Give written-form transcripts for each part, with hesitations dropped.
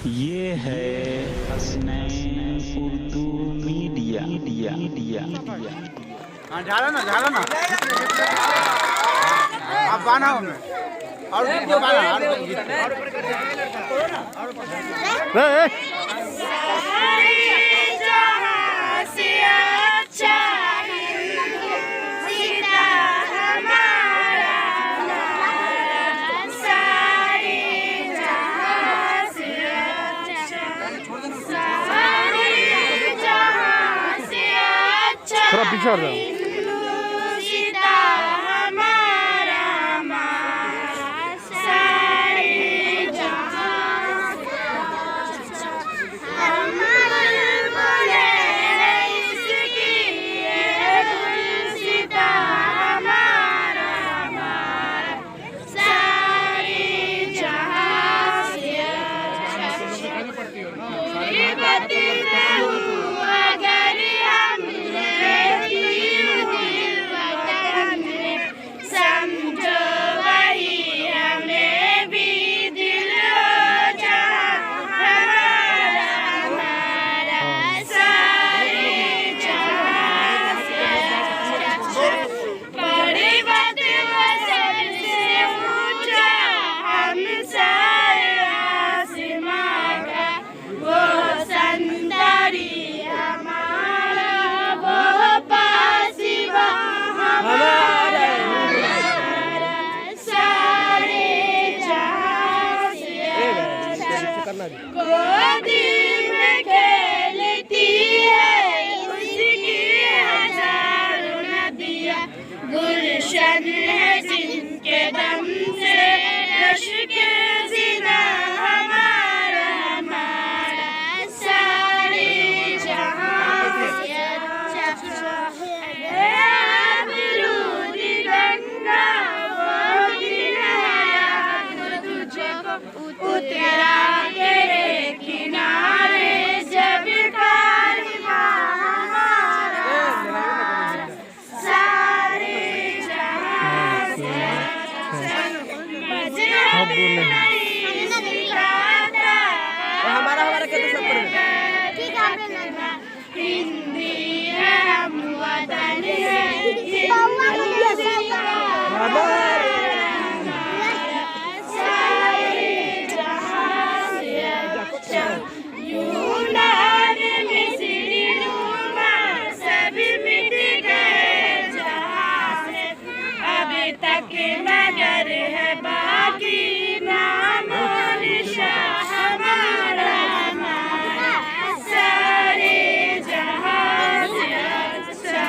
ये है Hasnain Urdu media media media media. हाँ झाला ना आप बाना हमें और थोड़ा पीछे हट जाओ। गोदी में खेलती है उसकी हजारों नदियाँ, गुलशन है जिनके दम से लश्के ज़िना हमारा हमारा सारे जहां से अच्छा है अमरूदी गंगा वो दिन है तुझको उतरा हमारा क्या तो सब हिंदी है हम वतन है यूनान मिस्री रोमा सभी मिट गए जहाँ से, अभी तक नगर है बाकी नाम निशान हमारा हमारा सारे जहाँ से अच्छा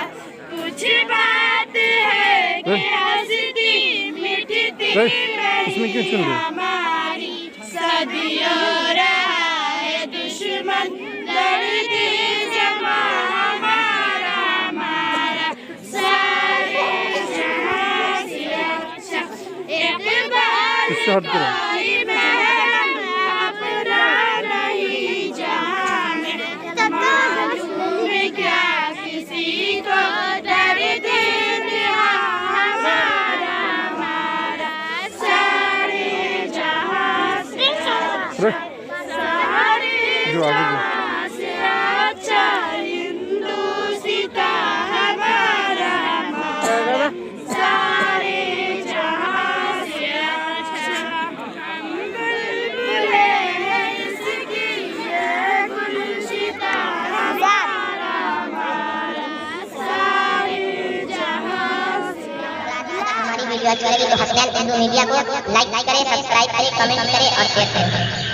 कुछ बात है कि हंसती मिटती नहीं हमारी सदियों रहा है दुश्मन लड़ती जमा हमारा हमारा सारे जहाँ से अच्छा एक बार कोई महरम अपना नहीं जहाँ में मालूम है क्या किसी को दर्द हमारा हमारा सारे जहाँ से जो आगे अच्छा हिंदुस्ता हमारा हमारा सारे जहाँ से अच्छा हम बुलबुल हैं इसकी ये गुलशिता हमारा हमारा सारे जहाँ से। हमारी वीडियो अच्छी लगी तो हसनैन उर्दू मीडिया को लाइक करें, सब्सक्राइब करें, कमेंट करें और शेयर करें।